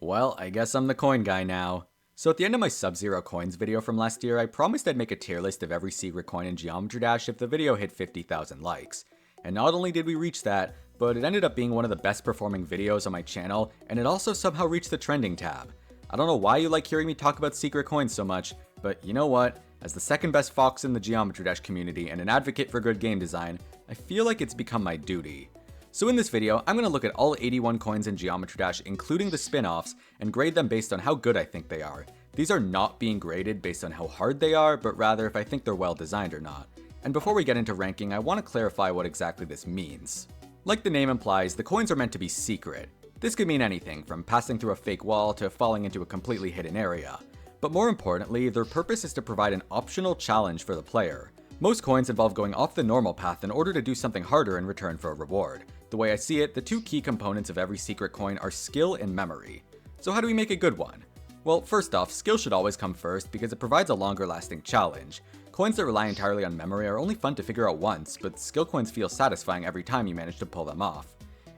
Well, I guess I'm the coin guy now. So at the end of my Sub-Zero coins video from last year, I promised I'd make a tier list of every secret coin in Geometry Dash if the video hit 50,000 likes. And not only did we reach that, but it ended up being one of the best performing videos on my channel, and it also somehow reached the trending tab. I don't know why you like hearing me talk about secret coins so much, but you know what? As the second best fox in the Geometry Dash community and an advocate for good game design, I feel like it's become my duty. So in this video, I'm going to look at all 81 coins in Geometry Dash, including the spin-offs, and grade them based on how good I think they are. These are not being graded based on how hard they are, but rather if I think they're well designed or not. And before we get into ranking, I want to clarify what exactly this means. Like the name implies, the coins are meant to be secret. This could mean anything, from passing through a fake wall to falling into a completely hidden area. But more importantly, their purpose is to provide an optional challenge for the player. Most coins involve going off the normal path in order to do something harder in return for a reward. The way I see it, the two key components of every secret coin are skill and memory. So how do we make a good one? Well, first off, skill should always come first because it provides a longer lasting challenge. Coins that rely entirely on memory are only fun to figure out once, but skill coins feel satisfying every time you manage to pull them off.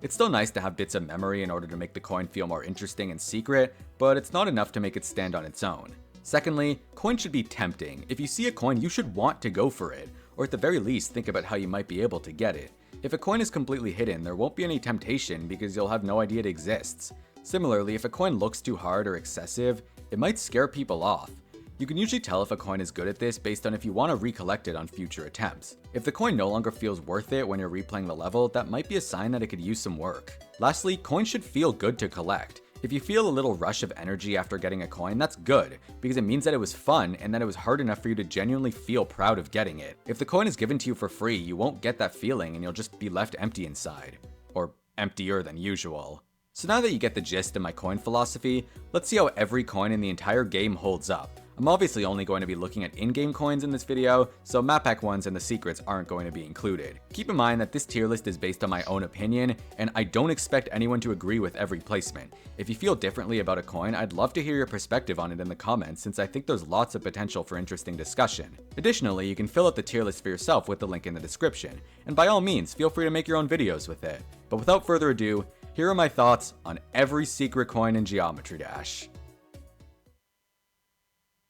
It's still nice to have bits of memory in order to make the coin feel more interesting and secret, but it's not enough to make it stand on its own. Secondly, coins should be tempting. If you see a coin, you should want to go for it, or at the very least think about how you might be able to get it. If a coin is completely hidden, there won't be any temptation because you'll have no idea it exists. Similarly, if a coin looks too hard or excessive, it might scare people off. You can usually tell if a coin is good at this based on if you want to recollect it on future attempts. If the coin no longer feels worth it when you're replaying the level, that might be a sign that it could use some work. Lastly, coins should feel good to collect. If you feel a little rush of energy after getting a coin, that's good, because it means that it was fun and that it was hard enough for you to genuinely feel proud of getting it. If the coin is given to you for free, you won't get that feeling and you'll just be left empty inside. Or emptier than usual. So now that you get the gist of my coin philosophy, let's see how every coin in the entire game holds up. I'm obviously only going to be looking at in-game coins in this video, so map pack ones and the secrets aren't going to be included. Keep in mind that this tier list is based on my own opinion, and I don't expect anyone to agree with every placement. If you feel differently about a coin, I'd love to hear your perspective on it in the comments, since I think there's lots of potential for interesting discussion. Additionally, you can fill out the tier list for yourself with the link in the description, and by all means, feel free to make your own videos with it. But without further ado, here are my thoughts on every secret coin in Geometry Dash.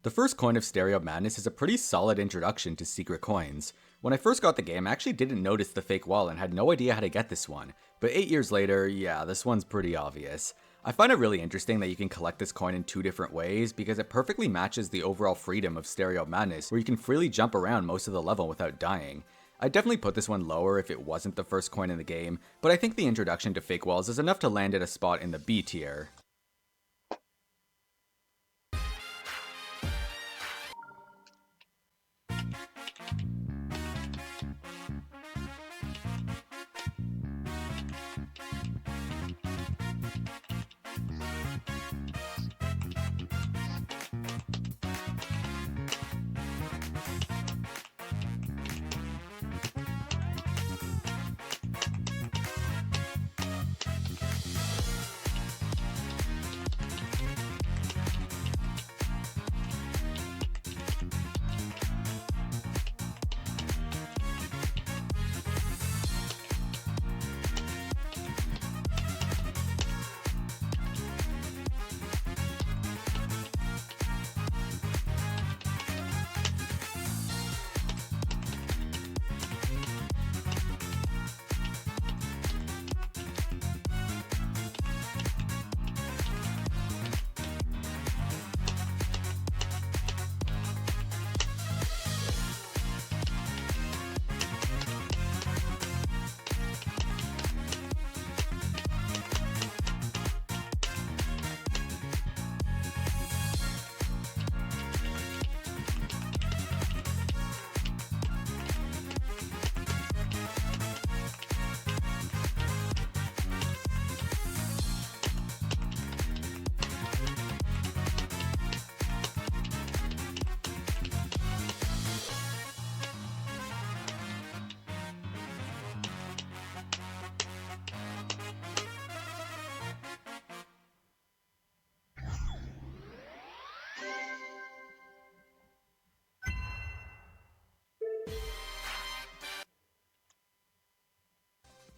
The first coin of Stereo Madness is a pretty solid introduction to secret coins. When I first got the game, I actually didn't notice the fake wall and had no idea how to get this one. But 8 years later, yeah, this one's pretty obvious. I find it really interesting that you can collect this coin in two different ways because it perfectly matches the overall freedom of Stereo Madness, where you can freely jump around most of the level without dying. I'd definitely put this one lower if it wasn't the first coin in the game, but I think the introduction to fake walls is enough to land at a spot in the B tier.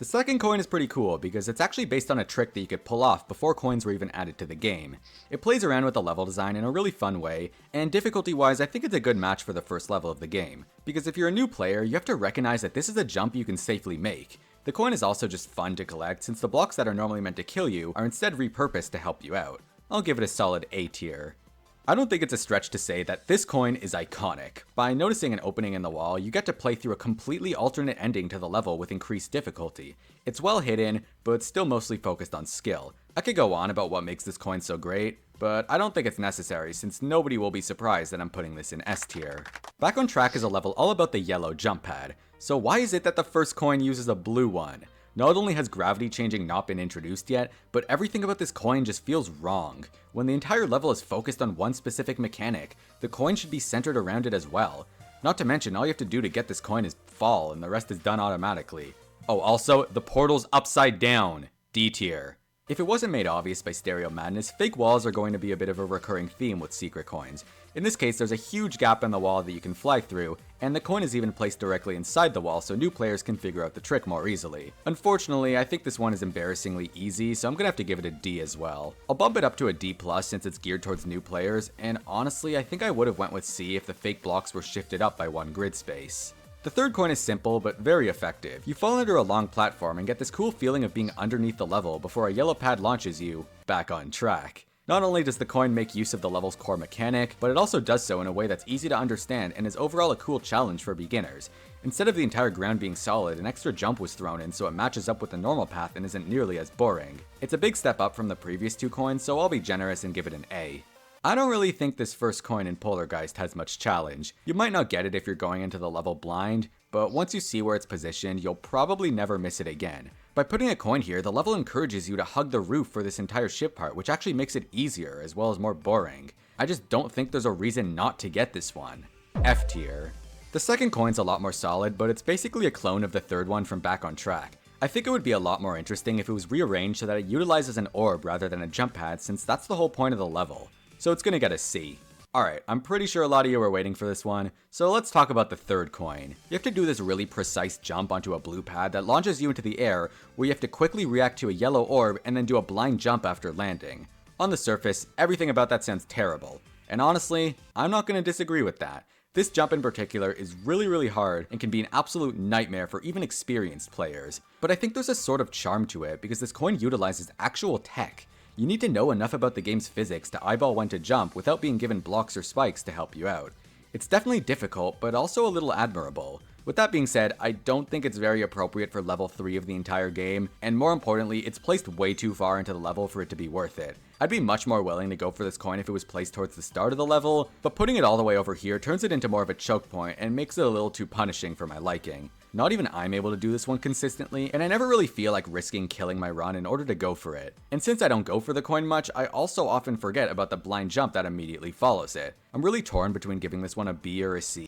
The second coin is pretty cool because it's actually based on a trick that you could pull off before coins were even added to the game. It plays around with the level design in a really fun way, and difficulty wise I think it's a good match for the first level of the game. Because if you're a new player, you have to recognize that this is a jump you can safely make. The coin is also just fun to collect since the blocks that are normally meant to kill you are instead repurposed to help you out. I'll give it a solid A tier. I don't think it's a stretch to say that this coin is iconic. By noticing an opening in the wall, you get to play through a completely alternate ending to the level with increased difficulty. It's well hidden, but still mostly focused on skill. I could go on about what makes this coin so great, but I don't think it's necessary since nobody will be surprised that I'm putting this in S tier. Back on Track is a level all about the yellow jump pad. So why is it that the first coin uses a blue one? Not only has gravity changing not been introduced yet, but everything about this coin just feels wrong. When the entire level is focused on one specific mechanic, the coin should be centered around it as well. Not to mention, all you have to do to get this coin is fall, and the rest is done automatically. Oh, also, the portal's upside down. D tier. If it wasn't made obvious by Stereo Madness, fake walls are going to be a bit of a recurring theme with secret coins. In this case, there's a huge gap in the wall that you can fly through, and the coin is even placed directly inside the wall so new players can figure out the trick more easily. Unfortunately, I think this one is embarrassingly easy, so I'm gonna have to give it a D as well. I'll bump it up to a D+ since it's geared towards new players, and honestly, I think I would have went with C if the fake blocks were shifted up by one grid space. The third coin is simple, but very effective. You fall under a long platform and get this cool feeling of being underneath the level before a yellow pad launches you back on track. Not only does the coin make use of the level's core mechanic, but it also does so in a way that's easy to understand and is overall a cool challenge for beginners. Instead of the entire ground being solid, an extra jump was thrown in so it matches up with the normal path and isn't nearly as boring. It's a big step up from the previous two coins, so I'll be generous and give it an A. I don't really think this first coin in Polargeist has much challenge. You might not get it if you're going into the level blind, but once you see where it's positioned, you'll probably never miss it again. By putting a coin here, the level encourages you to hug the roof for this entire ship part, which actually makes it easier as well as more boring. I just don't think there's a reason not to get this one. F tier. The second coin's a lot more solid, but it's basically a clone of the third one from Back on Track. I think it would be a lot more interesting if it was rearranged so that it utilizes an orb rather than a jump pad, since that's the whole point of the level. So it's gonna get a C. Alright, I'm pretty sure a lot of you were waiting for this one, so let's talk about the third coin. You have to do this really precise jump onto a blue pad that launches you into the air, where you have to quickly react to a yellow orb and then do a blind jump after landing. On the surface, everything about that sounds terrible, and honestly, I'm not gonna disagree with that. This jump in particular is really hard and can be an absolute nightmare for even experienced players. But I think there's a sort of charm to it because this coin utilizes actual tech. You need to know enough about the game's physics to eyeball when to jump without being given blocks or spikes to help you out. It's definitely difficult, but also a little admirable. With that being said, I don't think it's very appropriate for level 3 of the entire game, and more importantly, it's placed way too far into the level for it to be worth it. I'd be much more willing to go for this coin if it was placed towards the start of the level, but putting it all the way over here turns it into more of a choke point and makes it a little too punishing for my liking. Not even I'm able to do this one consistently, and I never really feel like risking killing my run in order to go for it. And since I don't go for the coin much, I also often forget about the blind jump that immediately follows it. I'm really torn between giving this one a B or a C.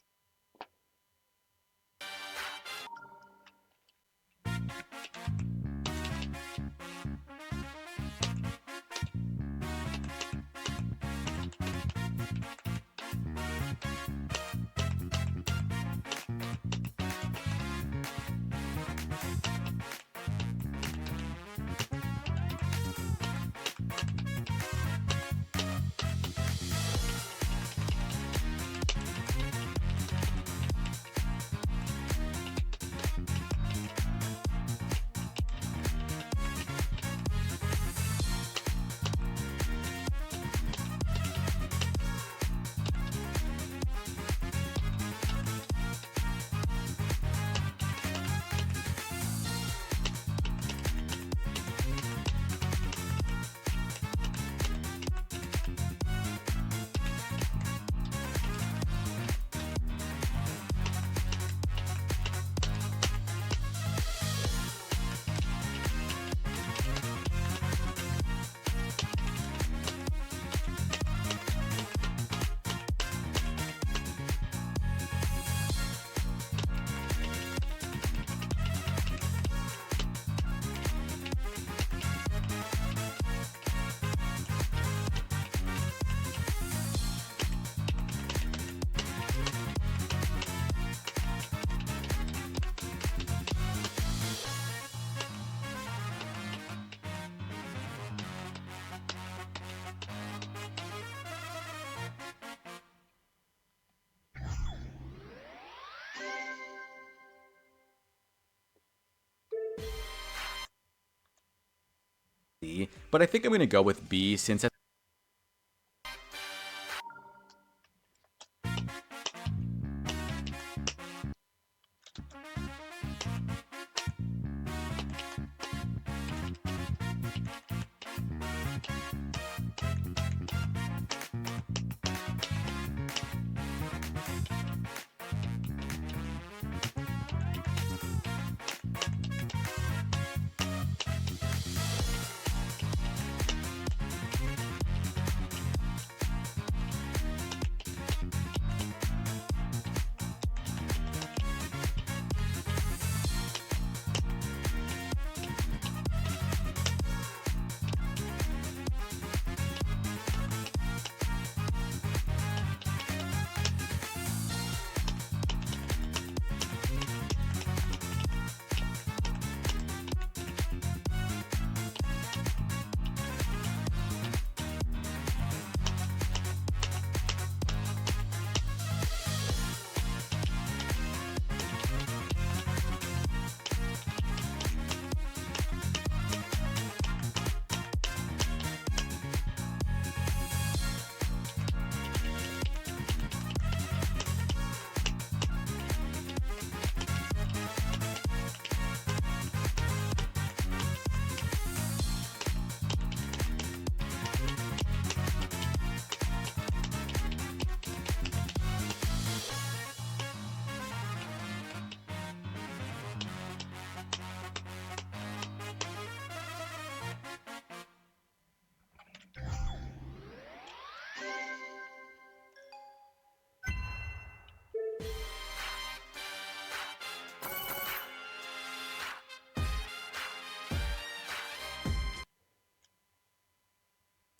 but I think I'm gonna go with B since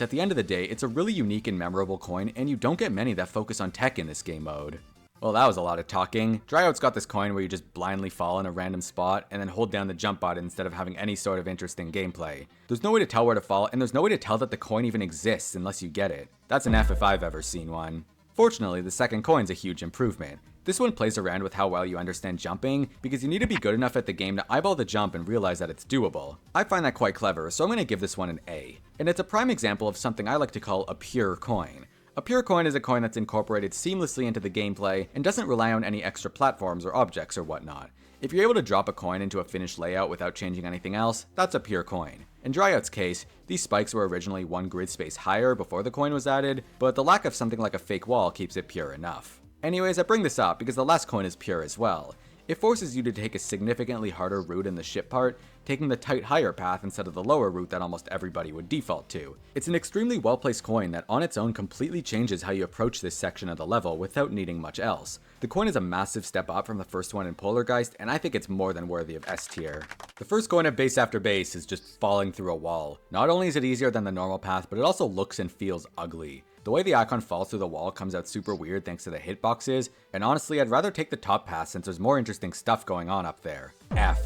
at the end of the day, it's a really unique and memorable coin, and you don't get many that focus on tech in this game mode. Well, that was a lot of talking. Dryout's got this coin where you just blindly fall in a random spot and then hold down the jump button instead of having any sort of interesting gameplay. There's no way to tell where to fall, and there's no way to tell that the coin even exists unless you get it. That's an F if I've ever seen one. Fortunately, the second coin's a huge improvement. This one plays around with how well you understand jumping, because you need to be good enough at the game to eyeball the jump and realize that it's doable. I find that quite clever, so I'm going to give this one an A. And it's a prime example of something I like to call a pure coin. A pure coin is a coin that's incorporated seamlessly into the gameplay and doesn't rely on any extra platforms or objects or whatnot. If you're able to drop a coin into a finished layout without changing anything else, that's a pure coin. In Dryout's case, these spikes were originally one grid space higher before the coin was added, but the lack of something like a fake wall keeps it pure enough. Anyways, I bring this up because the last coin is pure as well. It forces you to take a significantly harder route in the ship part, taking the tight higher path instead of the lower route that almost everybody would default to. It's an extremely well placed coin that on its own completely changes how you approach this section of the level without needing much else. The coin is a massive step up from the first one in Polargeist, and I think it's more than worthy of S tier. The first coin of base after base is just falling through a wall. Not only is it easier than the normal path, but it also looks and feels ugly. The way the icon falls through the wall comes out super weird thanks to the hitboxes, and honestly I'd rather take the top path since there's more interesting stuff going on up there. F.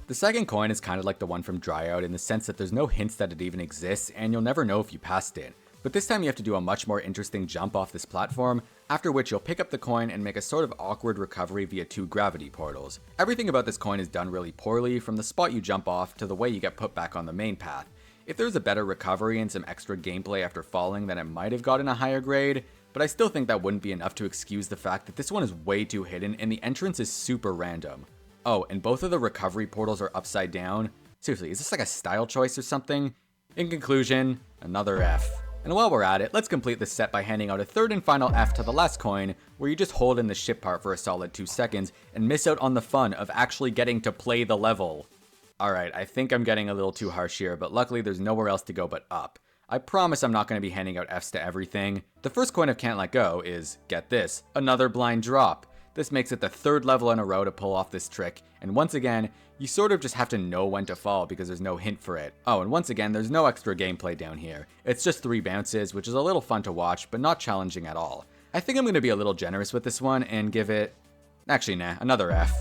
The second coin is kind of like the one from Dryout in the sense that there's no hints that it even exists, and you'll never know if you passed it. But this time you have to do a much more interesting jump off this platform, after which you'll pick up the coin and make a sort of awkward recovery via 2 gravity portals. Everything about this coin is done really poorly, from the spot you jump off to the way you get put back on the main path. If there was a better recovery and some extra gameplay after falling, then it might have gotten a higher grade, but I still think that wouldn't be enough to excuse the fact that this one is way too hidden and the entrance is super random. Oh, and both of the recovery portals are upside down. Seriously, is this like a style choice or something? In conclusion, another F. And while we're at it, let's complete this set by handing out a third and final F to the last coin, where you just hold in the ship part for a solid 2 seconds and miss out on the fun of actually getting to play the level. Alright, I think I'm getting a little too harsh here, but luckily there's nowhere else to go but up. I promise I'm not going to be handing out Fs to everything. The first coin of Can't Let Go is, get this, another blind drop. This makes it the 3rd level in a row to pull off this trick, and once again, you sort of just have to know when to fall because there's no hint for it. Oh, and once again, there's no extra gameplay down here. It's just 3 bounces, which is a little fun to watch, but not challenging at all. I think I'm going to be a little generous with this one and give it... actually nah, another F.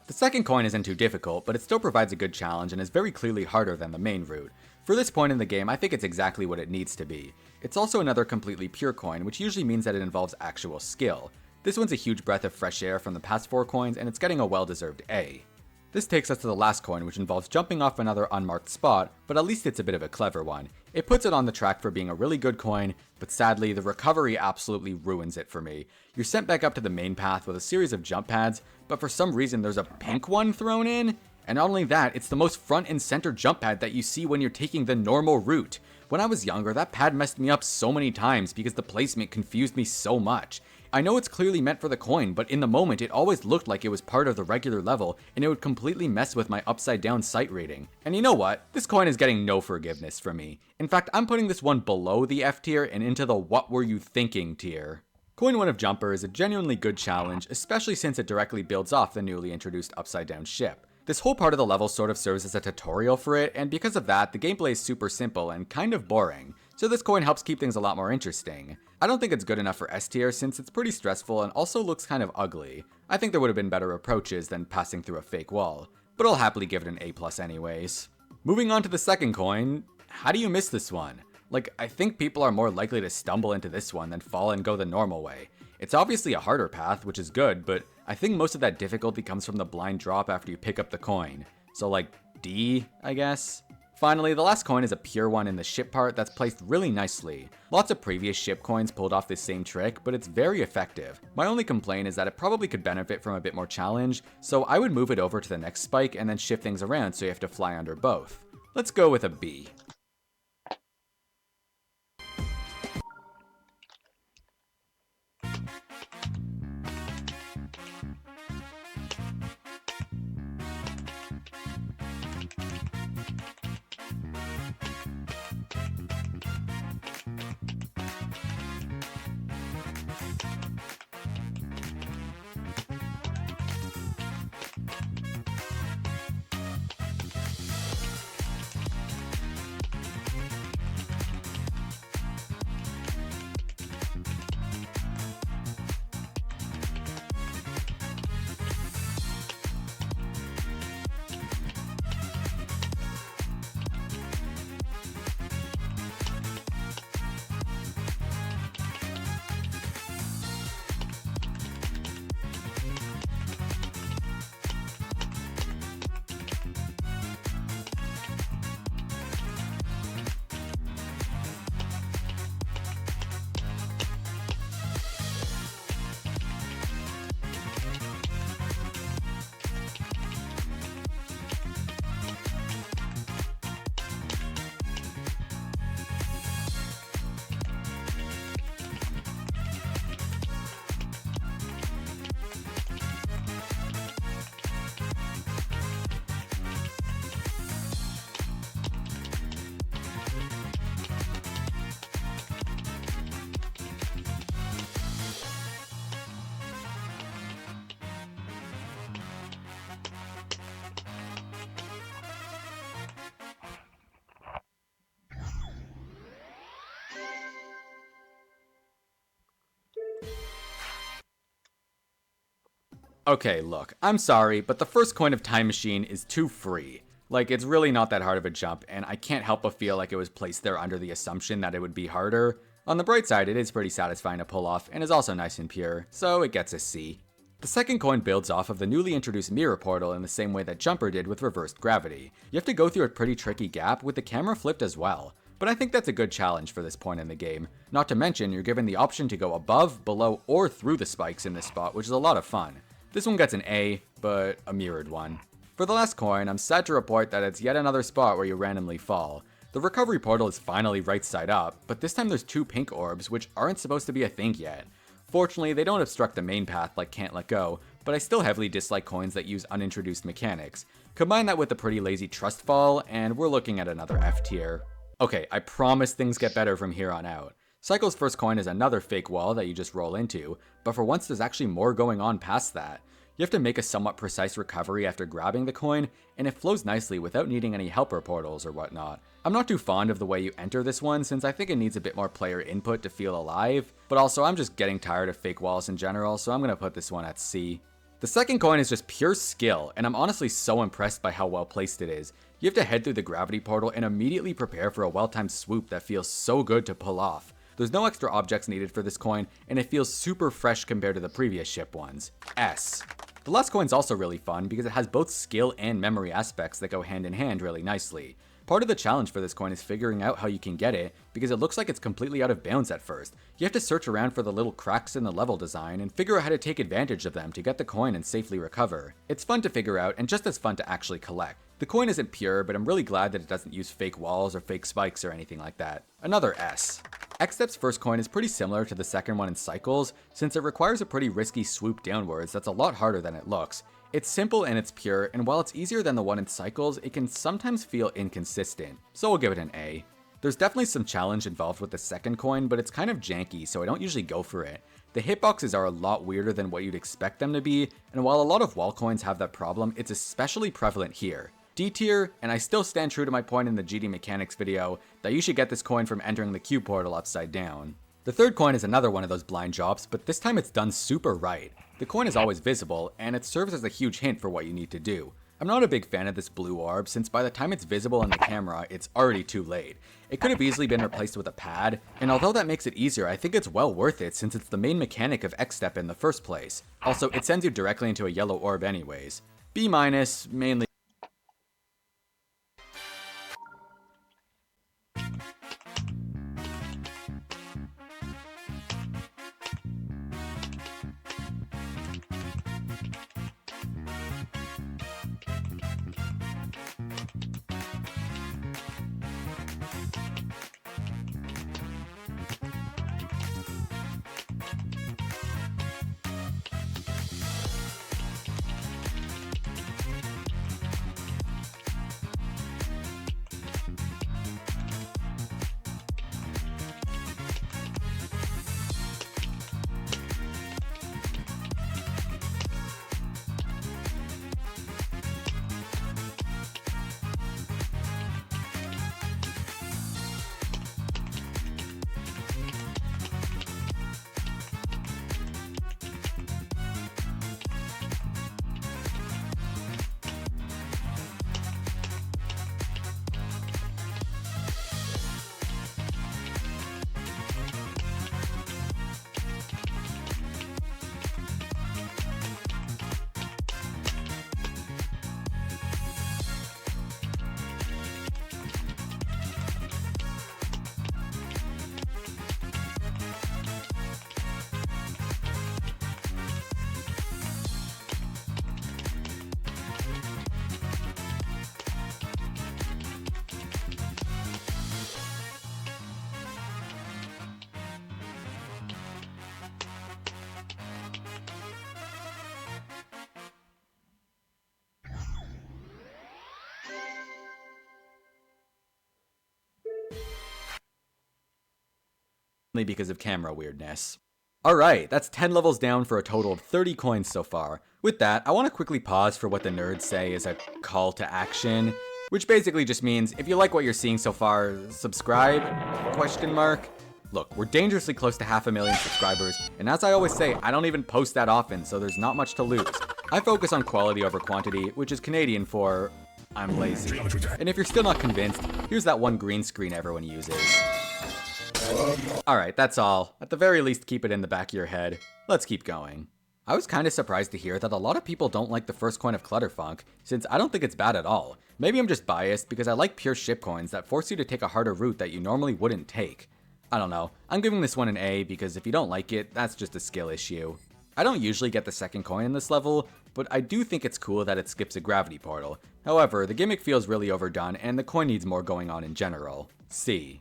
The second coin isn't too difficult, but it still provides a good challenge and is very clearly harder than the main route. For this point in the game, I think it's exactly what it needs to be. It's also another completely pure coin, which usually means that it involves actual skill. This one's a huge breath of fresh air from the past 4 coins, and it's getting a well-deserved A. This takes us to the last coin, which involves jumping off another unmarked spot, but at least it's a bit of a clever one. It puts it on the track for being a really good coin, but sadly, the recovery absolutely ruins it for me. You're sent back up to the main path with a series of jump pads, but for some reason there's a pink one thrown in, and not only that, it's the most front and center jump pad that you see when you're taking the normal route. When I was younger, that pad messed me up so many times because the placement confused me so much. I know it's clearly meant for the coin, but in the moment it always looked like it was part of the regular level, and it would completely mess with my upside down sight rating. And you know what? This coin is getting no forgiveness from me. In fact, I'm putting this one below the F tier and into the what were you thinking tier. Coin 1 of Jumper is a genuinely good challenge, especially since it directly builds off the newly introduced upside down ship. This whole part of the level sort of serves as a tutorial for it, and because of that, the gameplay is super simple and kind of boring, so this coin helps keep things a lot more interesting. I don't think it's good enough for S tier since it's pretty stressful and also looks kind of ugly. I think there would have been better approaches than passing through a fake wall, but I'll happily give it an A+ anyways. Moving on to the second coin, how do you miss this one? Like, I think people are more likely to stumble into this one than fall and go the normal way. It's obviously a harder path, which is good, but I think most of that difficulty comes from the blind drop after you pick up the coin. So like, D, I guess? Finally, the last coin is a pure one in the ship part that's placed really nicely. Lots of previous ship coins pulled off this same trick, but it's very effective. My only complaint is that it probably could benefit from a bit more challenge, so I would move it over to the next spike and then shift things around so you have to fly under both. Let's go with a B. Okay, look, I'm sorry, but the first coin of Time Machine is too free. Like, it's really not that hard of a jump, and I can't help but feel like it was placed there under the assumption that it would be harder. On the bright side, it is pretty satisfying to pull off, and is also nice and pure, so it gets a C. The second coin builds off of the newly introduced mirror portal in the same way that Jumper did with reversed gravity. You have to go through a pretty tricky gap with the camera flipped as well, but I think that's a good challenge for this point in the game. Not to mention, you're given the option to go above, below, or through the spikes in this spot, which is a lot of fun. This one gets an A, but a mirrored one. For the last coin, I'm sad to report that it's yet another spot where you randomly fall. The recovery portal is finally right side up, but this time there's two pink orbs, which aren't supposed to be a thing yet. Fortunately, they don't obstruct the main path like Can't Let Go, but I still heavily dislike coins that use unintroduced mechanics. Combine that with the pretty lazy Trust Fall, and we're looking at another F tier. Okay, I promise things get better from here on out. Cycle's first coin is another fake wall that you just roll into, but for once there's actually more going on past that. You have to make a somewhat precise recovery after grabbing the coin, and it flows nicely without needing any helper portals or whatnot. I'm not too fond of the way you enter this one since I think it needs a bit more player input to feel alive, but also I'm just getting tired of fake walls in general, so I'm gonna put this one at C. The second coin is just pure skill, and I'm honestly so impressed by how well placed it is. You have to head through the gravity portal and immediately prepare for a well-timed swoop that feels so good to pull off. There's no extra objects needed for this coin, and it feels super fresh compared to the previous ship ones. S. The last coin's also really fun because it has both skill and memory aspects that go hand in hand really nicely. Part of the challenge for this coin is figuring out how you can get it, because it looks like it's completely out of bounds at first. You have to search around for the little cracks in the level design and figure out how to take advantage of them to get the coin and safely recover. It's fun to figure out and just as fun to actually collect. The coin isn't pure, but I'm really glad that it doesn't use fake walls or fake spikes or anything like that. Another S. Xstep's first coin is pretty similar to the second one in Cycles, since it requires a pretty risky swoop downwards that's a lot harder than it looks. It's simple and it's pure, and while it's easier than the one in Cycles, it can sometimes feel inconsistent, so we'll give it an A. There's definitely some challenge involved with the second coin, but it's kind of janky, so I don't usually go for it. The hitboxes are a lot weirder than what you'd expect them to be, and while a lot of wall coins have that problem, it's especially prevalent here. D tier, and I still stand true to my point in the GD mechanics video that you should get this coin from entering the Q portal upside down. The third coin is another one of those blind drops, but this time it's done super right. The coin is always visible, and it serves as a huge hint for what you need to do. I'm not a big fan of this blue orb, since by the time it's visible in the camera, it's already too late. It could have easily been replaced with a pad, and although that makes it easier, I think it's well worth it since it's the main mechanic of Xstep in the first place. Also, it sends you directly into a yellow orb anyways. B-, mainly. Because of camera weirdness. Alright, that's 10 levels down for a total of 30 coins so far. With that, I want to quickly pause for what the nerds say is a call to action, which basically just means if you like what you're seeing so far, subscribe? ? Look, we're dangerously close to 500,000 subscribers, and as I always say, I don't even post that often, so there's not much to lose. I focus on quality over quantity, which is Canadian for I'm lazy. And if you're still not convinced, here's that one green screen everyone uses. Alright, that's all. At the very least, keep it in the back of your head. Let's keep going. I was kinda surprised to hear that a lot of people don't like the first coin of Clutterfunk, since I don't think it's bad at all. Maybe I'm just biased because I like pure ship coins that force you to take a harder route that you normally wouldn't take. I don't know. I'm giving this one an A because if you don't like it, that's just a skill issue. I don't usually get the second coin in this level, but I do think it's cool that it skips a gravity portal. However, the gimmick feels really overdone and the coin needs more going on in general. C.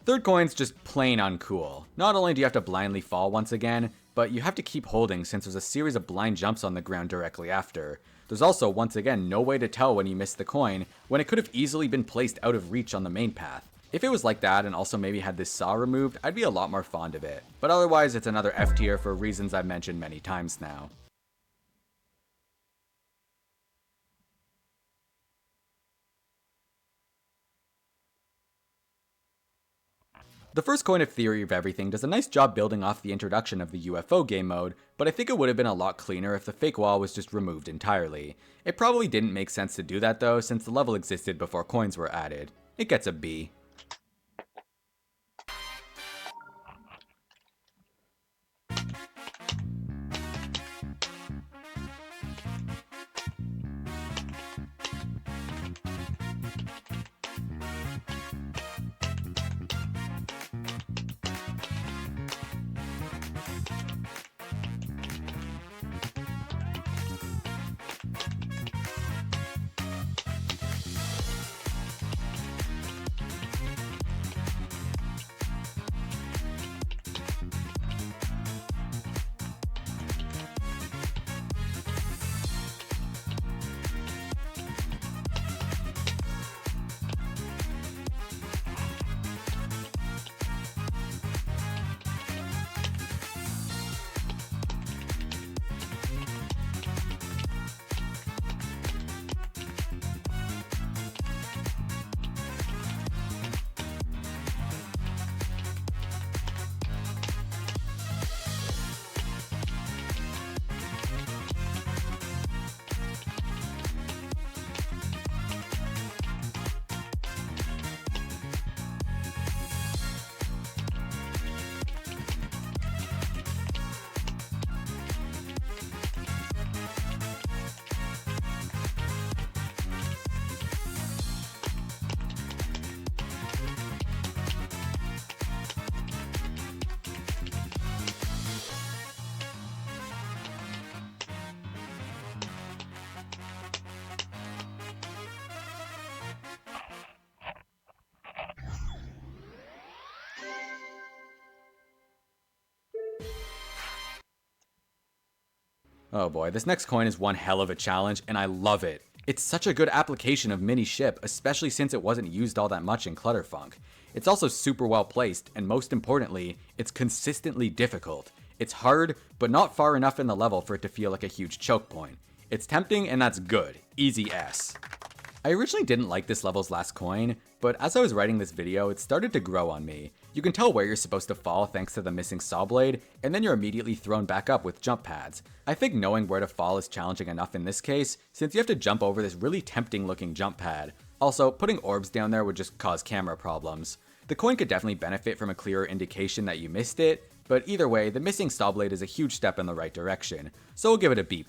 Third coin's just plain uncool. Not only do you have to blindly fall once again, but you have to keep holding since there's a series of blind jumps on the ground directly after. There's also, once again, no way to tell when you missed the coin, when it could have easily been placed out of reach on the main path. If it was like that and also maybe had this saw removed, I'd be a lot more fond of it. But otherwise, it's another F tier for reasons I've mentioned many times now. The first coin of Theory of Everything does a nice job building off the introduction of the UFO game mode, but I think it would have been a lot cleaner if the fake wall was just removed entirely. It probably didn't make sense to do that though, since the level existed before coins were added. It gets a B. Oh boy, this next coin is one hell of a challenge, and I love it. It's such a good application of mini ship, especially since it wasn't used all that much in Clutterfunk. It's also super well placed, and most importantly, it's consistently difficult. It's hard, but not far enough in the level for it to feel like a huge choke point. It's tempting, and that's good. Easy S. I originally didn't like this level's last coin, but as I was writing this video, it started to grow on me. You can tell where you're supposed to fall thanks to the missing saw blade, and then you're immediately thrown back up with jump pads. I think knowing where to fall is challenging enough in this case, since you have to jump over this really tempting looking jump pad. Also, putting orbs down there would just cause camera problems. The coin could definitely benefit from a clearer indication that you missed it, but either way, the missing saw blade is a huge step in the right direction, so we'll give it a B+.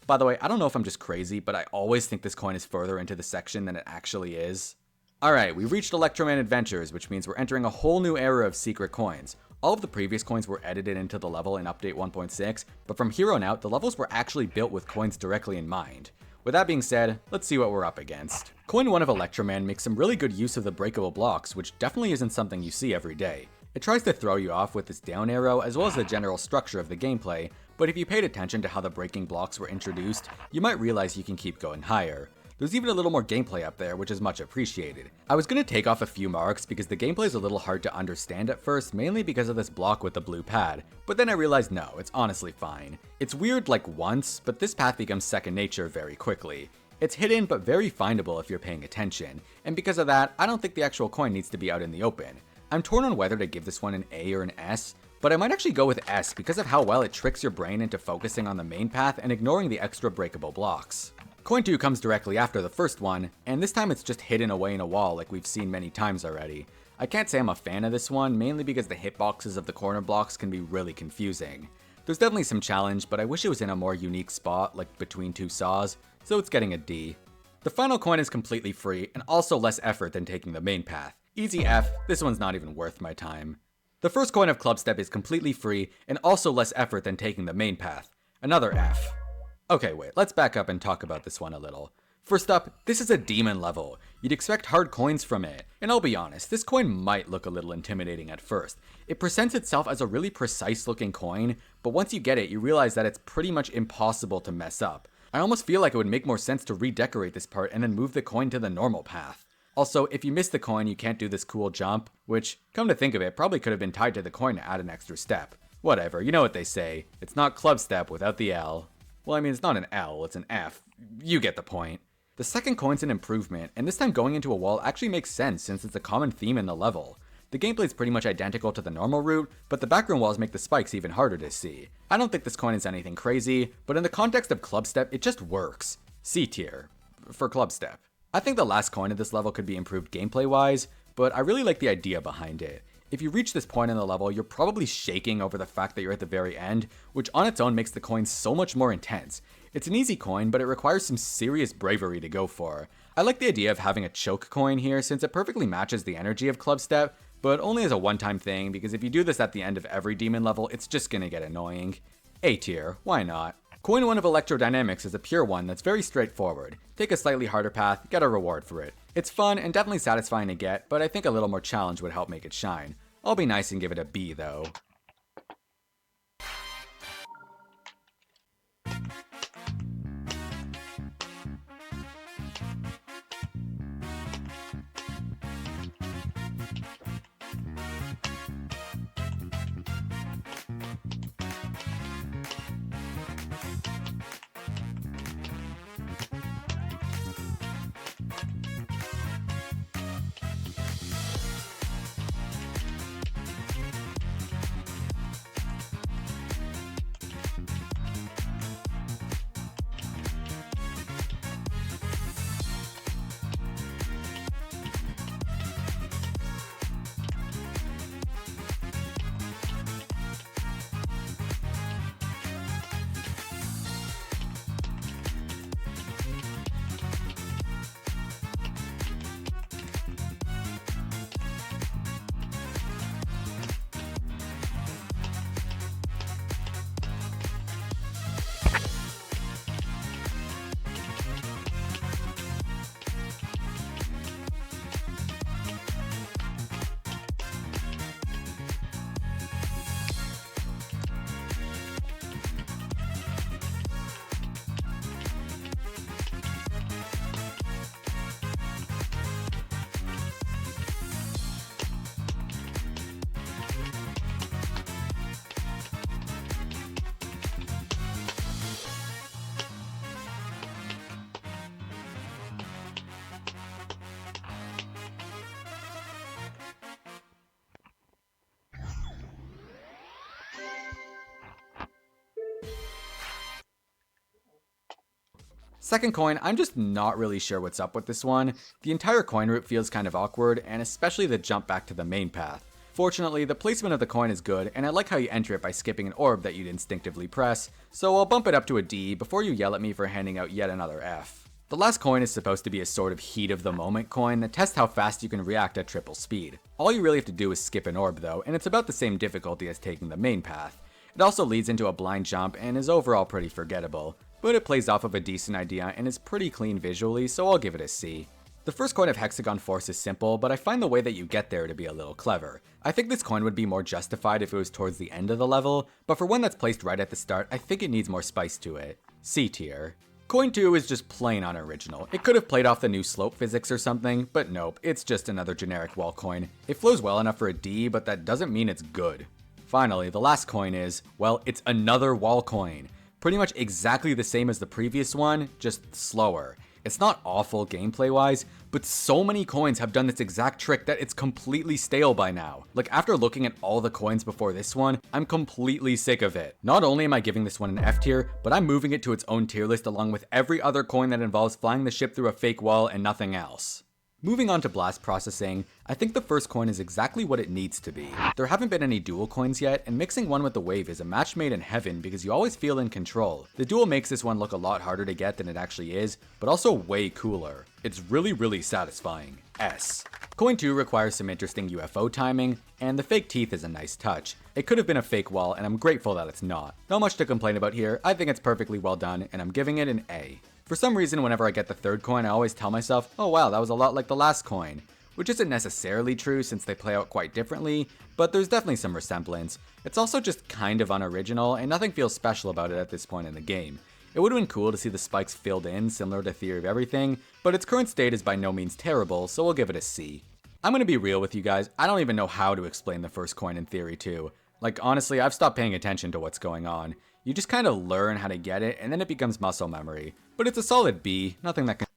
By the way, I don't know if I'm just crazy, but I always think this coin is further into the section than it actually is. Alright, we reached Electroman Adventures, which means we're entering a whole new era of secret coins. All of the previous coins were edited into the level in Update 1.6, but from here on out, the levels were actually built with coins directly in mind. With that being said, let's see what we're up against. Coin 1 of Electroman makes some really good use of the breakable blocks, which definitely isn't something you see every day. It tries to throw you off with this down arrow as well as the general structure of the gameplay, but if you paid attention to how the breaking blocks were introduced, you might realize you can keep going higher. There's even a little more gameplay up there, which is much appreciated. I was going to take off a few marks because the gameplay is a little hard to understand at first, mainly because of this block with the blue pad, but then I realized no, it's honestly fine. It's weird like once, but this path becomes second nature very quickly. It's hidden but very findable if you're paying attention, and because of that, I don't think the actual coin needs to be out in the open. I'm torn on whether to give this one an A or an S, but I might actually go with S because of how well it tricks your brain into focusing on the main path and ignoring the extra breakable blocks. Coin 2 comes directly after the first one, and this time it's just hidden away in a wall like we've seen many times already. I can't say I'm a fan of this one, mainly because the hitboxes of the corner blocks can be really confusing. There's definitely some challenge, but I wish it was in a more unique spot, like between two saws, so it's getting a D. The final coin is completely free, and also less effort than taking the main path. Easy F, this one's not even worth my time. The first coin of Clubstep is completely free, and also less effort than taking the main path. Another F. Okay, wait, let's back up and talk about this one a little. First up, this is a demon level. You'd expect hard coins from it, and I'll be honest, this coin might look a little intimidating at first. It presents itself as a really precise looking coin, but once you get it, you realize that it's pretty much impossible to mess up. I almost feel like it would make more sense to redecorate this part and then move the coin to the normal path. Also, if you miss the coin, you can't do this cool jump, which, come to think of it, probably could have been tied to the coin to add an extra step. Whatever, you know what they say, it's not club step without the L. Well, I mean, it's not an L, it's an F. You get the point. The second coin's an improvement, and this time going into a wall actually makes sense since it's a common theme in the level. The gameplay is pretty much identical to the normal route, but the background walls make the spikes even harder to see. I don't think this coin is anything crazy, but in the context of club step, it just works. C tier. For club step. I think the last coin of this level could be improved gameplay-wise, but I really like the idea behind it. If you reach this point in the level, you're probably shaking over the fact that you're at the very end, which on its own makes the coin so much more intense. It's an easy coin, but it requires some serious bravery to go for. I like the idea of having a choke coin here since it perfectly matches the energy of Club Step, but only as a one-time thing because if you do this at the end of every demon level, it's just gonna get annoying. A tier, why not? Coin 1 of Electrodynamics is a pure one that's very straightforward. Take a slightly harder path, get a reward for it. It's fun and definitely satisfying to get, but I think a little more challenge would help make it shine. I'll be nice and give it a B though. Second coin, I'm just not really sure what's up with this one. The entire coin route feels kind of awkward, and especially the jump back to the main path. Fortunately, the placement of the coin is good, and I like how you enter it by skipping an orb that you'd instinctively press, so I'll bump it up to a D before you yell at me for handing out yet another F. The last coin is supposed to be a sort of heat of the moment coin that tests how fast you can react at triple speed. All you really have to do is skip an orb though, and it's about the same difficulty as taking the main path. It also leads into a blind jump and is overall pretty forgettable, but it plays off of a decent idea and is pretty clean visually, so I'll give it a C. The first coin of Hexagon Force is simple, but I find the way that you get there to be a little clever. I think this coin would be more justified if it was towards the end of the level, but for one that's placed right at the start, I think it needs more spice to it. C tier. Coin 2 is just plain unoriginal. It could have played off the new slope physics or something, but nope, it's just another generic wall coin. It flows well enough for a D, but that doesn't mean it's good. Finally, the last coin is, well, it's another wall coin. Pretty much exactly the same as the previous one, just slower. It's not awful gameplay-wise, but so many coins have done this exact trick that it's completely stale by now. Like, after looking at all the coins before this one, I'm completely sick of it. Not only am I giving this one an F tier, but I'm moving it to its own tier list along with every other coin that involves flying the ship through a fake wall and nothing else. Moving on to blast processing, I think the first coin is exactly what it needs to be. There haven't been any dual coins yet, and mixing one with the wave is a match made in heaven because you always feel in control. The dual makes this one look a lot harder to get than it actually is, but also way cooler. It's really satisfying. S. Coin 2 requires some interesting UFO timing, and the fake teeth is a nice touch. It could have been a fake wall, and I'm grateful that it's not. Not much to complain about here, I think it's perfectly well done, and I'm giving it an A. For some reason, whenever I get the third coin, I always tell myself, oh wow, that was a lot like the last coin. Which isn't necessarily true since they play out quite differently, but there's definitely some resemblance. It's also just kind of unoriginal, and nothing feels special about it at this point in the game. It would have been cool to see the spikes filled in, similar to Theory of Everything, but its current state is by no means terrible, so we'll give it a C. I'm gonna be real with you guys, I don't even know how to explain the first coin in Theory 2. Like, honestly, I've stopped paying attention to what's going on. You just kind of learn how to get it, and then it becomes muscle memory. But it's a solid B, nothing that can...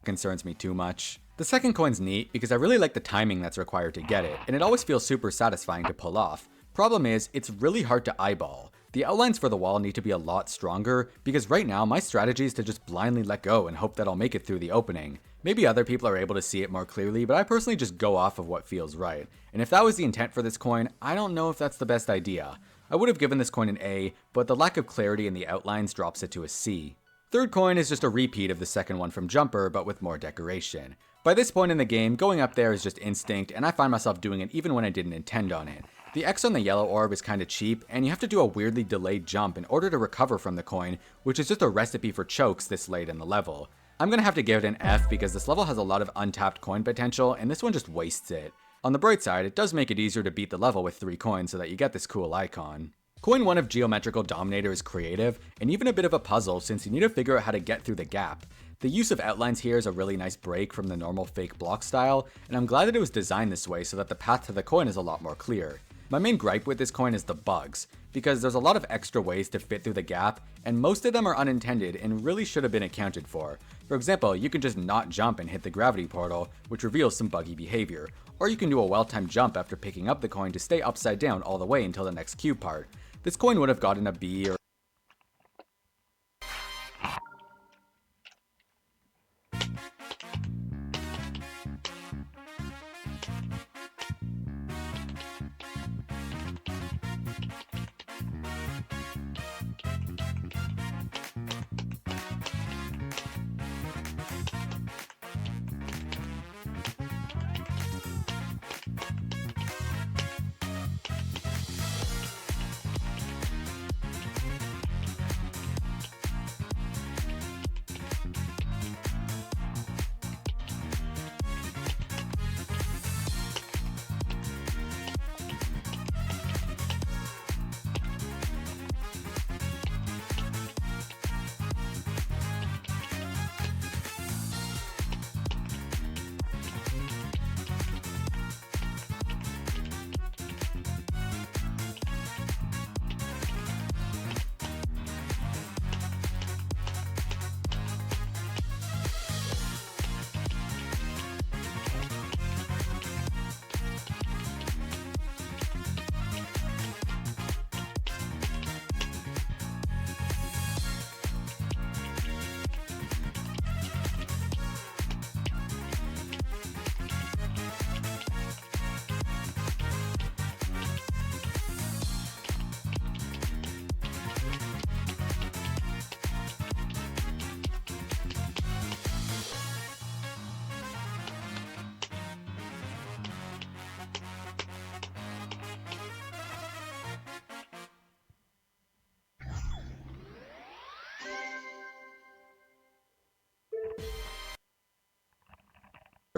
concerns me too much. The second coin's neat because I really like the timing that's required to get it, and it always feels super satisfying to pull off. Problem is, it's really hard to eyeball. The outlines for the wall need to be a lot stronger, because right now my strategy is to just blindly let go and hope that I'll make it through the opening. Maybe other people are able to see it more clearly, but I personally just go off of what feels right. And if that was the intent for this coin, I don't know if that's the best idea. I would have given this coin an A, but the lack of clarity in the outlines drops it to a C. Third coin is just a repeat of the second one from Jumper, but with more decoration. By this point in the game, going up there is just instinct, and I find myself doing it even when I didn't intend on it. The X on the yellow orb is kinda cheap, and you have to do a weirdly delayed jump in order to recover from the coin, which is just a recipe for chokes this late in the level. I'm gonna have to give it an F because this level has a lot of untapped coin potential, and this one just wastes it. On the bright side, it does make it easier to beat the level with 3 coins so that you get this cool icon. Coin 1 of Geometrical Dominator is creative, and even a bit of a puzzle since you need to figure out how to get through the gap. The use of outlines here is a really nice break from the normal fake block style, and I'm glad that it was designed this way so that the path to the coin is a lot more clear. My main gripe with this coin is the bugs, because there's a lot of extra ways to fit through the gap, and most of them are unintended and really should have been accounted for. For example, you can just not jump and hit the gravity portal, which reveals some buggy behavior, or you can do a well-timed jump after picking up the coin to stay upside down all the way until the next cube part. This coin would have gotten a B or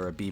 a B+.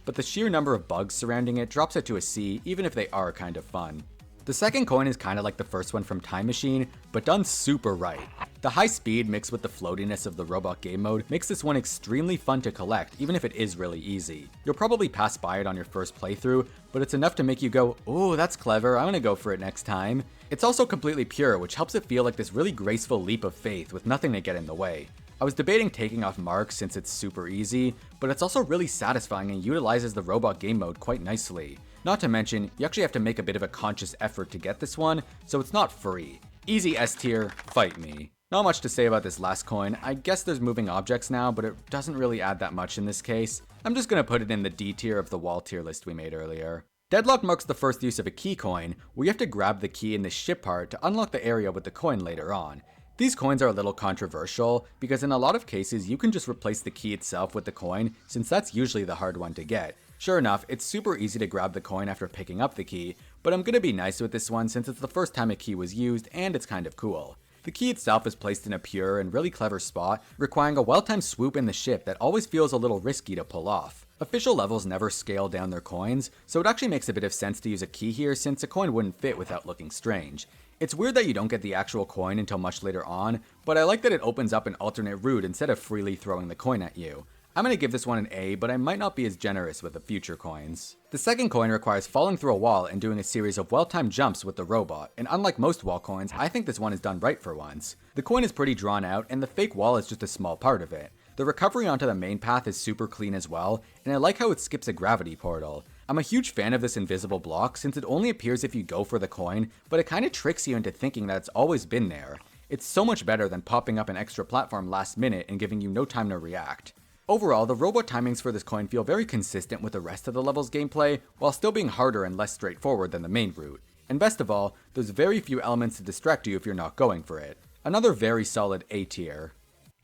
but the sheer number of bugs surrounding it drops it to a C, even if they are kind of fun. The second coin is kind of like the first one from Time Machine, but done super right. The high speed mixed with the floatiness of the robot game mode makes this one extremely fun to collect, even if it is really easy. You'll probably pass by it on your first playthrough, but it's enough to make you go, "Oh, that's clever, I'm gonna go for it next time." It's also completely pure, which helps it feel like this really graceful leap of faith with nothing to get in the way. I was debating taking off marks since it's super easy, but it's also really satisfying and utilizes the robot game mode quite nicely. Not to mention, you actually have to make a bit of a conscious effort to get this one, so it's not free. Easy S tier, fight me. Not much to say about this last coin. I guess there's moving objects now, but it doesn't really add that much in this case. I'm just gonna put it in the D tier of the wall tier list we made earlier. Deadlock marks the first use of a key coin, where you have to grab the key in the ship part to unlock the area with the coin later on. These coins are a little controversial, because in a lot of cases you can just replace the key itself with the coin, since that's usually the hard one to get. Sure enough, it's super easy to grab the coin after picking up the key, but I'm gonna be nice with this one since it's the first time a key was used and it's kind of cool. The key itself is placed in a pure and really clever spot, requiring a well-timed swoop in the ship that always feels a little risky to pull off. Official levels never scale down their coins, so it actually makes a bit of sense to use a key here since a coin wouldn't fit without looking strange. It's weird that you don't get the actual coin until much later on, but I like that it opens up an alternate route instead of freely throwing the coin at you. I'm gonna give this one an A, but I might not be as generous with the future coins. The second coin requires falling through a wall and doing a series of well-timed jumps with the robot, and unlike most wall coins, I think this one is done right for once. The coin is pretty drawn out, and the fake wall is just a small part of it. The recovery onto the main path is super clean as well, and I like how it skips a gravity portal. I'm a huge fan of this invisible block since it only appears if you go for the coin, but it kinda tricks you into thinking that it's always been there. It's so much better than popping up an extra platform last minute and giving you no time to react. Overall, the robot timings for this coin feel very consistent with the rest of the level's gameplay, while still being harder and less straightforward than the main route. And best of all, there's very few elements to distract you if you're not going for it. Another very solid A tier.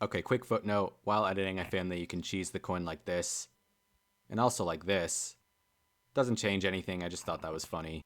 Okay, quick footnote, while editing I found that you can cheese the coin like this, and also like this. Doesn't change anything, I just thought that was funny.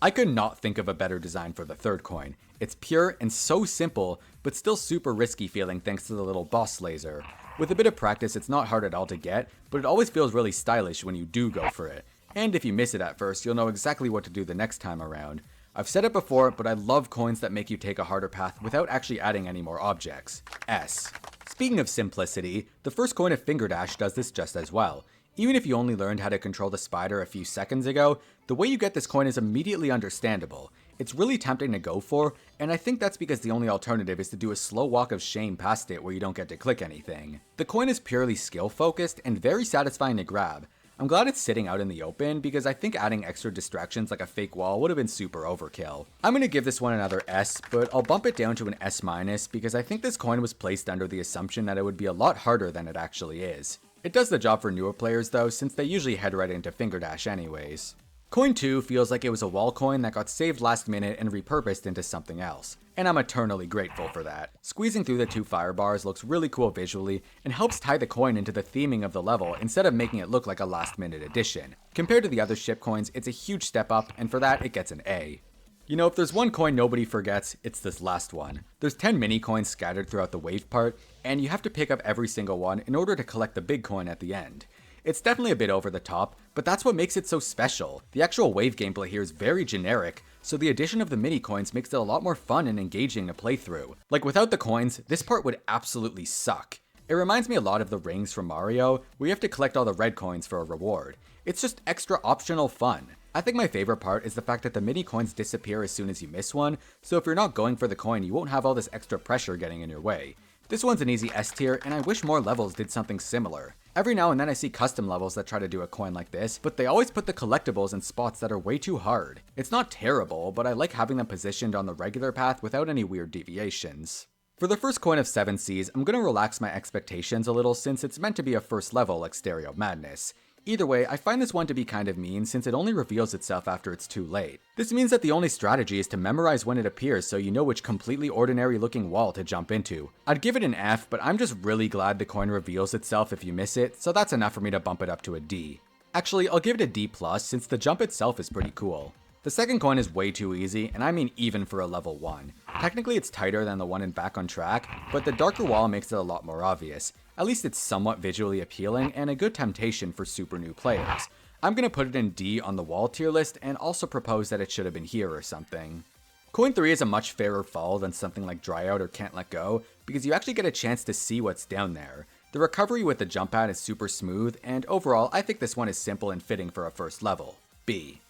I could not think of a better design for the third coin. It's pure and so simple, but still super risky feeling thanks to the little boss laser. With a bit of practice, it's not hard at all to get, but it always feels really stylish when you do go for it. And if you miss it at first, you'll know exactly what to do the next time around. I've said it before, but I love coins that make you take a harder path without actually adding any more objects. S. Speaking of simplicity, the first coin of Finger Dash does this just as well. Even if you only learned how to control the spider a few seconds ago, the way you get this coin is immediately understandable. It's really tempting to go for, and I think that's because the only alternative is to do a slow walk of shame past it where you don't get to click anything. The coin is purely skill focused and very satisfying to grab. I'm glad it's sitting out in the open because I think adding extra distractions like a fake wall would have been super overkill. I'm gonna give this one another S, but I'll bump it down to an S- because I think this coin was placed under the assumption that it would be a lot harder than it actually is. It does the job for newer players though, since they usually head right into Finger Dash anyways. Coin 2 feels like it was a wall coin that got saved last minute and repurposed into something else, and I'm eternally grateful for that. Squeezing through the two fire bars looks really cool visually and helps tie the coin into the theming of the level instead of making it look like a last minute addition. Compared to the other ship coins, it's a huge step up, and for that it gets an A. You know, if there's one coin nobody forgets, it's this last one. There's 10 mini coins scattered throughout the wave part, and you have to pick up every single one in order to collect the big coin at the end. It's definitely a bit over the top, but that's what makes it so special. The actual wave gameplay here is very generic, so the addition of the mini coins makes it a lot more fun and engaging to play through. Like without the coins, this part would absolutely suck. It reminds me a lot of the rings from Mario, where you have to collect all the red coins for a reward. It's just extra optional fun. I think my favorite part is the fact that the mini coins disappear as soon as you miss one, so if you're not going for the coin, you won't have all this extra pressure getting in your way. This one's an easy S tier, and I wish more levels did something similar. Every now and then I see custom levels that try to do a coin like this, but they always put the collectibles in spots that are way too hard. It's not terrible, but I like having them positioned on the regular path without any weird deviations. For the first coin of 7 Cs, I'm gonna relax my expectations a little since it's meant to be a first level like Stereo Madness. Either way, I find this one to be kind of mean since it only reveals itself after it's too late. This means that the only strategy is to memorize when it appears so you know which completely ordinary looking wall to jump into. I'd give it an F, but I'm just really glad the coin reveals itself if you miss it, so that's enough for me to bump it up to a D. Actually, I'll give it a D+, since the jump itself is pretty cool. The second coin is way too easy, and I mean even for a level 1. Technically it's tighter than the one in Back on Track, but the darker wall makes it a lot more obvious. At least it's somewhat visually appealing and a good temptation for super new players. I'm gonna put it in D on the wall tier list and also propose that it should have been here or something. Coin 3 is a much fairer fall than something like Dry Out or Can't Let Go, because you actually get a chance to see what's down there. The recovery with the jump pad is super smooth, and overall, I think this one is simple and fitting for a first level. B.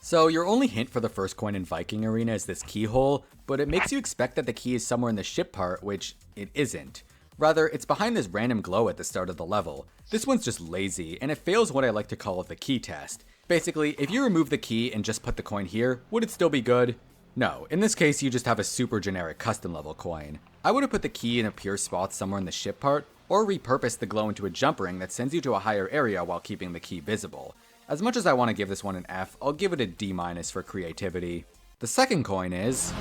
So your only hint for the first coin in Viking Arena is this keyhole, but it makes you expect that the key is somewhere in the ship part, which it isn't. Rather, it's behind this random glow at the start of the level. This one's just lazy, and it fails what I like to call the key test. Basically, if you remove the key and just put the coin here, would it still be good? No, in this case you just have a super generic custom level coin. I would have put the key in a pure spot somewhere in the ship part, or repurposed the glow into a jump ring that sends you to a higher area while keeping the key visible. As much as I want to give this one an F, I'll give it a D- for creativity. The second coin is...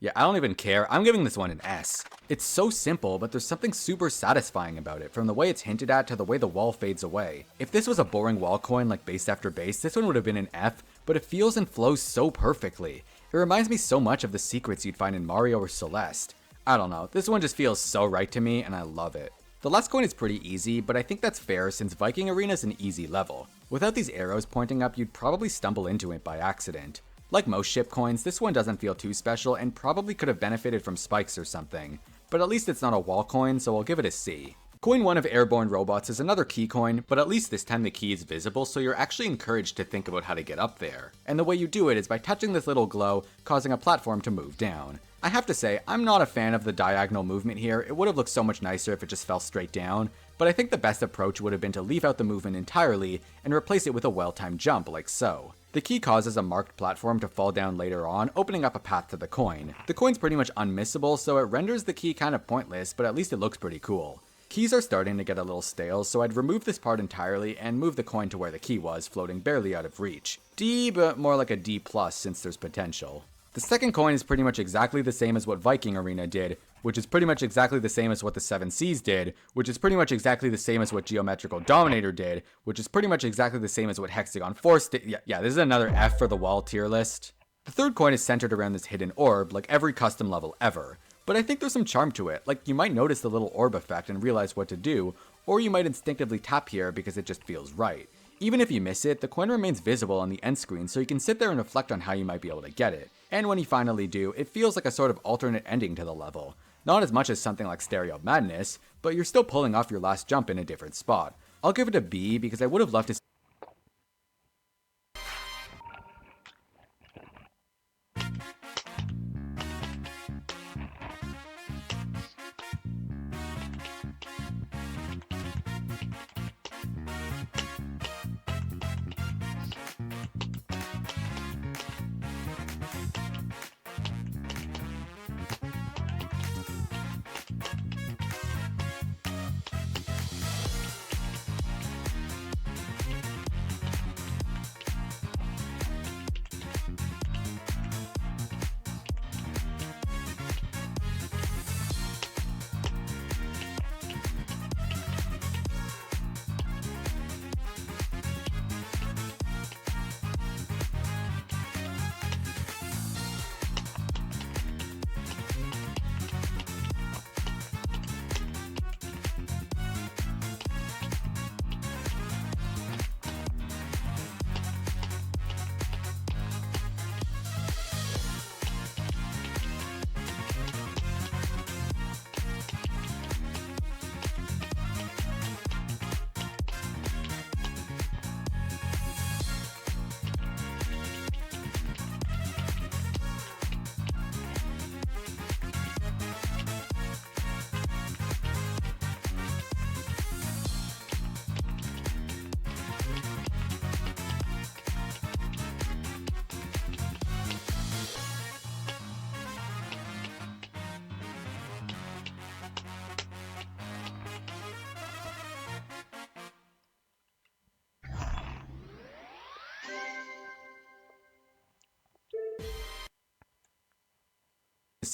yeah, I don't even care. I'm giving this one an S. It's so simple, but there's something super satisfying about it, from the way it's hinted at to the way the wall fades away. If this was a boring wall coin like base after base, this one would have been an F, but it feels and flows so perfectly. It reminds me so much of the secrets you'd find in Mario or Celeste. I don't know, this one just feels so right to me, and I love it. The last coin is pretty easy, but I think that's fair since Viking Arena is an easy level. Without these arrows pointing up, you'd probably stumble into it by accident. Like most ship coins, this one doesn't feel too special and probably could have benefited from spikes or something. But at least it's not a wall coin, so I'll give it a C. Coin 1 of Airborne Robots is another key coin, but at least this time the key is visible, so you're actually encouraged to think about how to get up there. And the way you do it is by touching this little glow, causing a platform to move down. I have to say, I'm not a fan of the diagonal movement here. It would have looked so much nicer if it just fell straight down, but I think the best approach would have been to leave out the movement entirely and replace it with a well-timed jump like so. The key causes a marked platform to fall down later on, opening up a path to the coin. The coin's pretty much unmissable, so it renders the key kind of pointless, but at least it looks pretty cool. Keys are starting to get a little stale, so I'd remove this part entirely and move the coin to where the key was, floating barely out of reach. D, but more like a D+ since there's potential. The second coin is pretty much exactly the same as what Viking Arena did, which is pretty much exactly the same as what the 7 Seas did, which is pretty much exactly the same as what Geometrical Dominator did, which is pretty much exactly the same as what Hexagon Force did. Yeah, this is another F for the wall tier list. The third coin is centered around this hidden orb, like every custom level ever. But I think there's some charm to it, like you might notice the little orb effect and realize what to do, or you might instinctively tap here because it just feels right. Even if you miss it, the coin remains visible on the end screen, so you can sit there and reflect on how you might be able to get it. And when you finally do, it feels like a sort of alternate ending to the level. Not as much as something like Stereo Madness, but you're still pulling off your last jump in a different spot. I'll give it a B because I would have loved to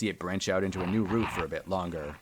see it branch out into a new route for a bit longer.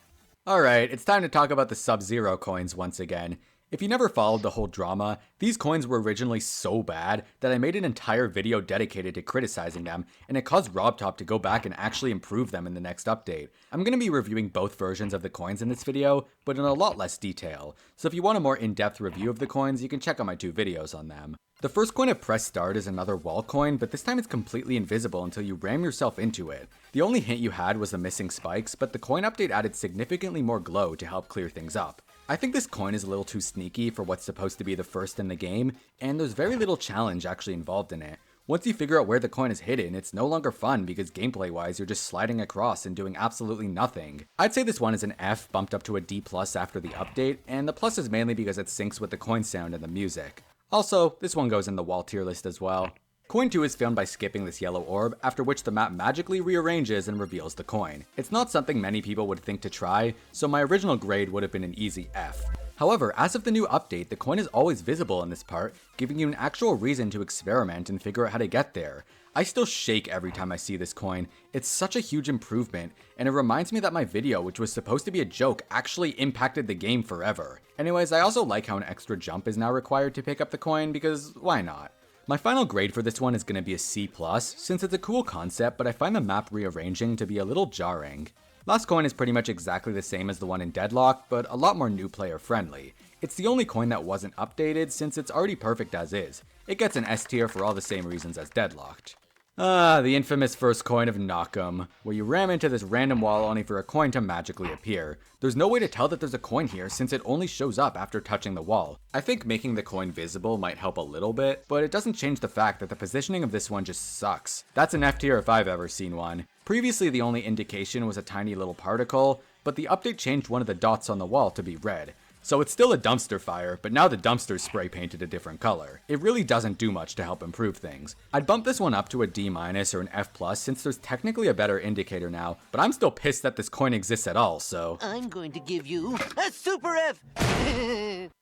Alright, it's time to talk about the Sub-Zero coins once again. If you never followed the whole drama, these coins were originally so bad that I made an entire video dedicated to criticizing them, and it caused RobTop to go back and actually improve them in the next update. I'm going to be reviewing both versions of the coins in this video, but in a lot less detail, so if you want a more in-depth review of the coins, you can check out my 2 videos on them. The first coin of Press Start is another wall coin, but this time it's completely invisible until you ram yourself into it. The only hint you had was the missing spikes, but the coin update added significantly more glow to help clear things up. I think this coin is a little too sneaky for what's supposed to be the first in the game, and there's very little challenge actually involved in it. Once you figure out where the coin is hidden, it's no longer fun because gameplay-wise you're just sliding across and doing absolutely nothing. I'd say this one is an F bumped up to a D+ after the update, and the plus is mainly because it syncs with the coin sound and the music. Also, this one goes in the wall tier list as well. Coin 2 is found by skipping this yellow orb, after which the map magically rearranges and reveals the coin. It's not something many people would think to try, so my original grade would have been an easy F. However, as of the new update, the coin is always visible in this part, giving you an actual reason to experiment and figure out how to get there. I still shake every time I see this coin. It's such a huge improvement, and it reminds me that my video, which was supposed to be a joke, actually impacted the game forever. Anyways, I also like how an extra jump is now required to pick up the coin, because why not? My final grade for this one is going to be a C+, since it's a cool concept, but I find the map rearranging to be a little jarring. Last coin is pretty much exactly the same as the one in Deadlock, but a lot more new player friendly. It's the only coin that wasn't updated since it's already perfect as is. It gets an S tier for all the same reasons as Deadlocked. The infamous first coin of Knock'em, where you ram into this random wall only for a coin to magically appear. There's no way to tell that there's a coin here since it only shows up after touching the wall. I think making the coin visible might help a little bit, but it doesn't change the fact that the positioning of this one just sucks. That's an F tier if I've ever seen one. Previously the only indication was a tiny little particle, but the update changed one of the dots on the wall to be red. So it's still a dumpster fire, but now the dumpster's spray painted a different color. It really doesn't do much to help improve things. I'd bump this one up to a D- or an F+ since there's technically a better indicator now, but I'm still pissed that this coin exists at all, so I'm going to give you a super F!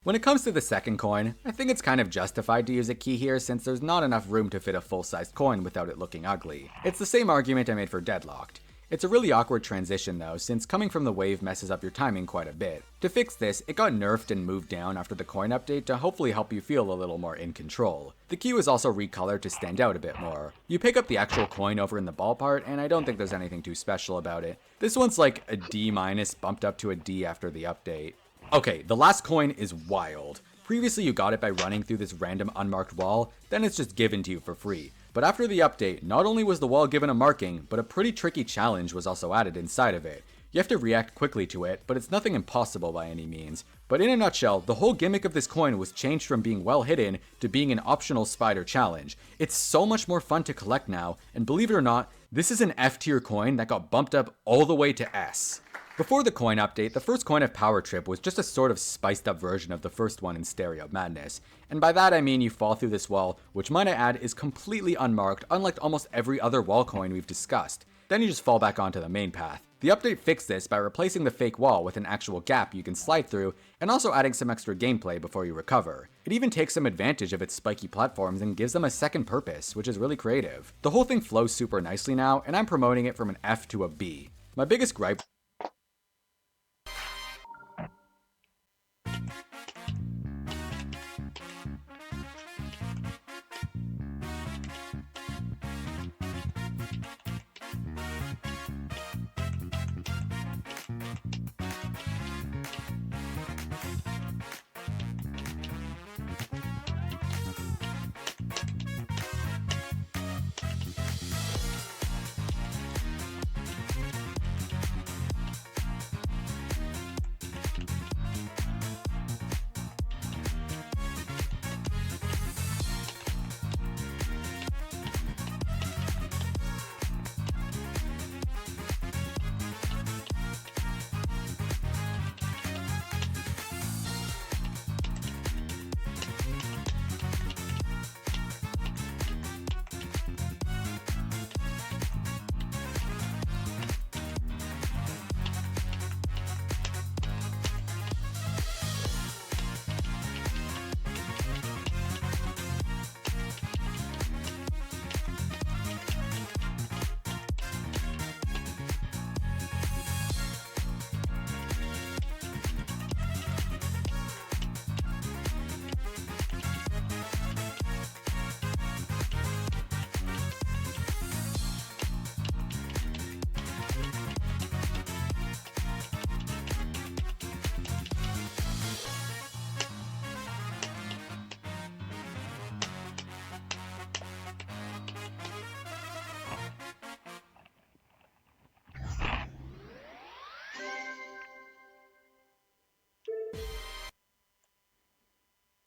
When it comes to the second coin, I think it's kind of justified to use a key here since there's not enough room to fit a full-sized coin without it looking ugly. It's the same argument I made for Deadlocked. It's a really awkward transition though, since coming from the wave messes up your timing quite a bit. To fix this, it got nerfed and moved down after the coin update to hopefully help you feel a little more in control. The key was also recolored to stand out a bit more. You pick up the actual coin over in the ball part, and I don't think there's anything too special about it. This one's like a D- bumped up to a D after the update. Okay, the last coin is wild. Previously you got it by running through this random unmarked wall, then it's just given to you for free. But after the update, not only was the wall given a marking, but a pretty tricky challenge was also added inside of it. You have to react quickly to it, but it's nothing impossible by any means. But in a nutshell, the whole gimmick of this coin was changed from being well hidden to being an optional spider challenge. It's so much more fun to collect now, and believe it or not, this is an F tier coin that got bumped up all the way to S. Before the coin update, the first coin of Power Trip was just a sort of spiced up version of the first one in Stereo Madness. And by that I mean you fall through this wall, which might I add is completely unmarked, unlike almost every other wall coin we've discussed. Then you just fall back onto the main path. The update fixed this by replacing the fake wall with an actual gap you can slide through, and also adding some extra gameplay before you recover. It even takes some advantage of its spiky platforms and gives them a second purpose, which is really creative. The whole thing flows super nicely now, and I'm promoting it from an F to a B. My biggest gripe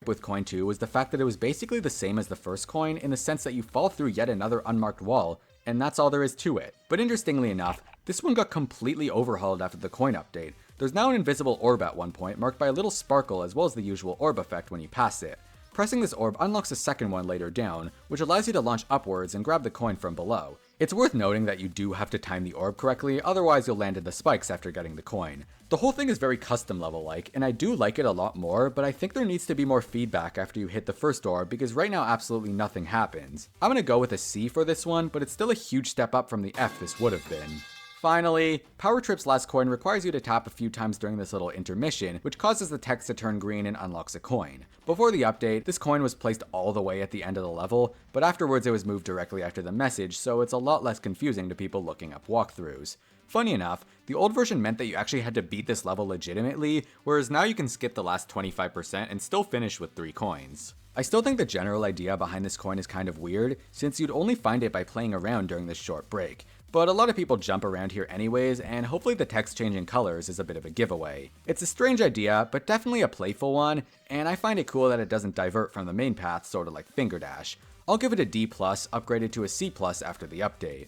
with coin 2 was the fact that it was basically the same as the first coin in the sense that you fall through yet another unmarked wall, and that's all there is to it. But interestingly enough, this one got completely overhauled after the coin update. There's now an invisible orb at one point, marked by a little sparkle as well as the usual orb effect when you pass it. Pressing this orb unlocks a second one later down, which allows you to launch upwards and grab the coin from below. It's worth noting that you do have to time the orb correctly, otherwise you'll land in the spikes after getting the coin. The whole thing is very custom level like, and I do like it a lot more, but I think there needs to be more feedback after you hit the first orb because right now absolutely nothing happens. I'm gonna go with a C for this one, but it's still a huge step up from the F this would have been. Finally, Power Trip's last coin requires you to tap a few times during this little intermission, which causes the text to turn green and unlocks a coin. Before the update, this coin was placed all the way at the end of the level, but afterwards it was moved directly after the message, so it's a lot less confusing to people looking up walkthroughs. Funny enough, the old version meant that you actually had to beat this level legitimately, whereas now you can skip the last 25% and still finish with 3 coins. I still think the general idea behind this coin is kind of weird, since you'd only find it by playing around during this short break. But a lot of people jump around here anyways, and hopefully the text changing colors is a bit of a giveaway. It's a strange idea, but definitely a playful one, and I find it cool that it doesn't divert from the main path, sorta like Finger Dash. I'll give it a D+, upgraded to a C+ after the update.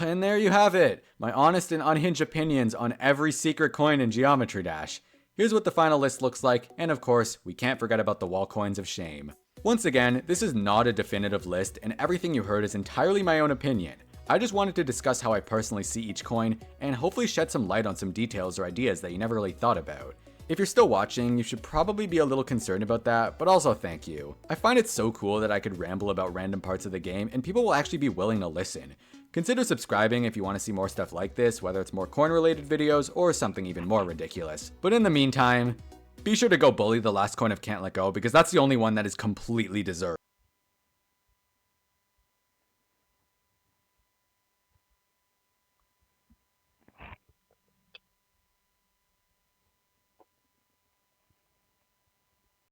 And there you have it, my honest and unhinged opinions on every secret coin in Geometry Dash. Here's what the final list looks like, and of course, we can't forget about the wall coins of shame. Once again, this is not a definitive list, and everything you heard is entirely my own opinion. I just wanted to discuss how I personally see each coin, and hopefully shed some light on some details or ideas that you never really thought about. If you're still watching, you should probably be a little concerned about that, but also thank you. I find it so cool that I could ramble about random parts of the game, and people will actually be willing to listen. Consider subscribing if you want to see more stuff like this, whether it's more coin-related videos or something even more ridiculous. But in the meantime, be sure to go bully the last coin of Can't Let Go, because that's the only one that is completely deserved.